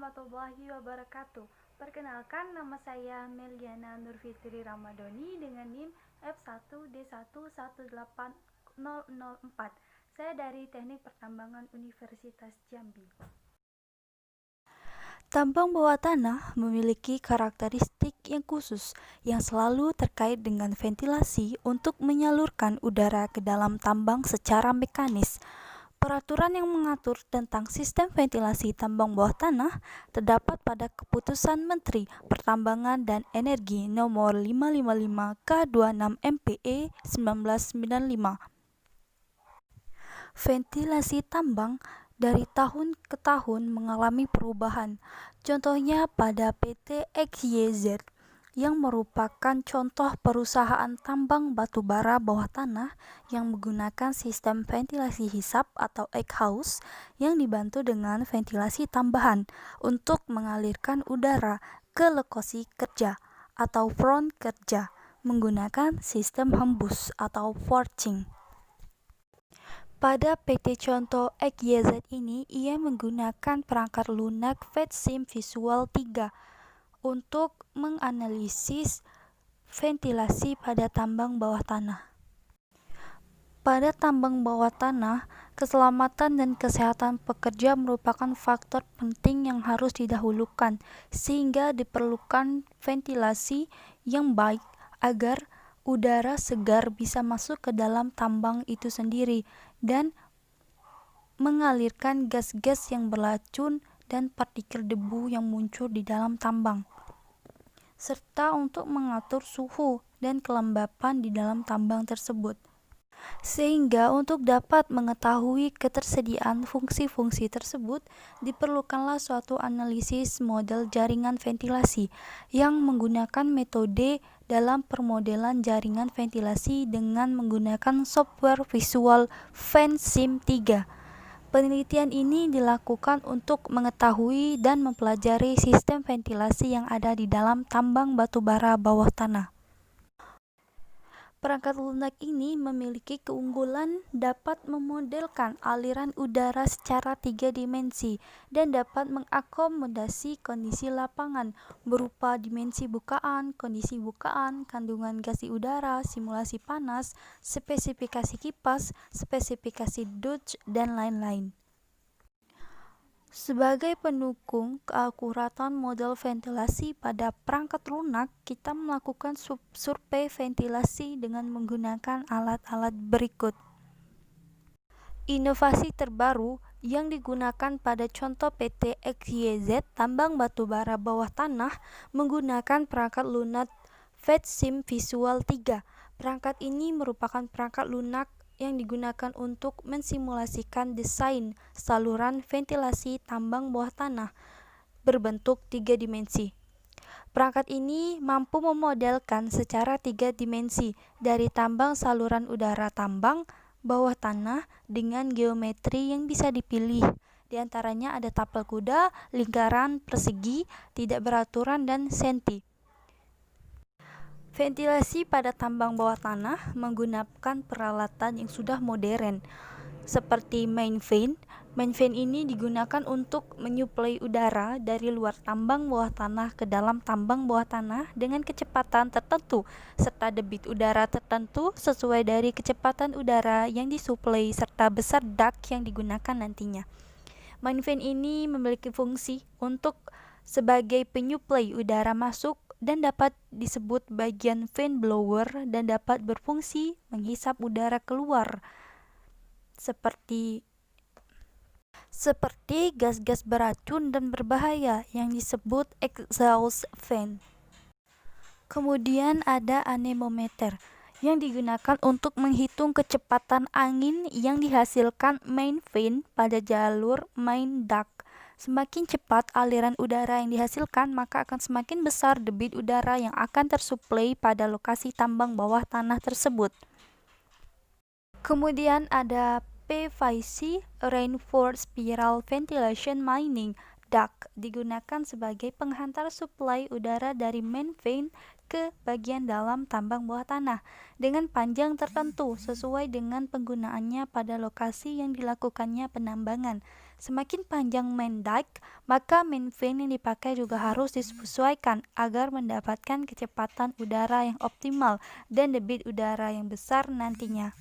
warahmatullahi wabarakatuh. Perkenalkan, nama saya Meliana Nurfitri Ramadhani dengan NIM F1D118004. Saya dari Teknik Pertambangan Universitas Jambi. Tambang bawah tanah memiliki karakteristik yang khusus yang selalu terkait dengan ventilasi untuk menyalurkan udara ke dalam tambang secara mekanis. Peraturan yang mengatur tentang sistem ventilasi tambang bawah tanah terdapat pada Keputusan Menteri Pertambangan dan Energi Nomor 555 K26 MPE 1995. Ventilasi tambang dari tahun ke tahun mengalami perubahan. Contohnya pada PT XYZ yang merupakan contoh perusahaan tambang batubara bawah tanah yang menggunakan sistem ventilasi hisap atau egg house yang dibantu dengan ventilasi tambahan untuk mengalirkan udara ke lokasi kerja atau front kerja menggunakan sistem hembus atau forcing. Pada PT Contoh XYZ ini, ia menggunakan perangkat lunak FETSIM Visual 3 untuk menganalisis ventilasi pada tambang bawah tanah. Pada tambang bawah tanah, keselamatan dan kesehatan pekerja merupakan faktor penting yang harus didahulukan, sehingga diperlukan ventilasi yang baik agar udara segar bisa masuk ke dalam tambang itu sendiri dan mengalirkan gas-gas yang beracun dan partikel debu yang muncul di dalam tambang, serta untuk mengatur suhu dan kelembapan di dalam tambang tersebut. Sehingga untuk dapat mengetahui ketersediaan fungsi-fungsi tersebut, diperlukanlah suatu analisis model jaringan ventilasi yang menggunakan metode dalam permodelan jaringan ventilasi dengan menggunakan software visual FETSIM 3. Penelitian ini dilakukan untuk mengetahui dan mempelajari sistem ventilasi yang ada di dalam tambang batubara bawah tanah. Perangkat lunak ini memiliki keunggulan dapat memodelkan aliran udara secara 3 dimensi dan dapat mengakomodasi kondisi lapangan berupa dimensi bukaan, kondisi bukaan, kandungan gas di udara, simulasi panas, spesifikasi kipas, spesifikasi duct, dan lain-lain. Sebagai pendukung keakuratan model ventilasi pada perangkat lunak, kita melakukan survei ventilasi dengan menggunakan alat-alat berikut. Inovasi terbaru yang digunakan pada contoh PT XYZ tambang batubara bawah tanah menggunakan perangkat lunak FETSIM Visual 3. Perangkat ini merupakan perangkat lunak yang digunakan untuk mensimulasikan desain saluran ventilasi tambang bawah tanah berbentuk 3 dimensi. Perangkat ini mampu memodelkan secara 3 dimensi dari tambang saluran udara tambang bawah tanah dengan geometri yang bisa dipilih. Di antaranya ada tapal kuda, lingkaran, persegi, tidak beraturan, dan senti. Ventilasi pada tambang bawah tanah menggunakan peralatan yang sudah modern seperti main fan. Main fan ini digunakan untuk menyuplai udara dari luar tambang bawah tanah ke dalam tambang bawah tanah dengan kecepatan tertentu serta debit udara tertentu sesuai dari kecepatan udara yang disuplai serta besar duct yang digunakan nantinya. Main fan ini memiliki fungsi untuk sebagai penyuplai udara masuk dan dapat disebut bagian fan blower dan dapat berfungsi menghisap udara keluar seperti gas-gas beracun dan berbahaya yang disebut exhaust fan. Kemudian ada anemometer yang digunakan untuk menghitung kecepatan angin yang dihasilkan main fan pada jalur main duct. Semakin cepat aliran udara yang dihasilkan, maka akan semakin besar debit udara yang akan tersuplai pada lokasi tambang bawah tanah tersebut. Kemudian ada PVC Reinforced Spiral Ventilation Mining Duct digunakan sebagai penghantar suplai udara dari main fan ke bagian dalam tambang bawah tanah dengan panjang tertentu sesuai dengan penggunaannya pada lokasi yang dilakukannya penambangan. Semakin panjang main dike, maka main vein yang dipakai juga harus disesuaikan agar mendapatkan kecepatan udara yang optimal dan debit udara yang besar nantinya.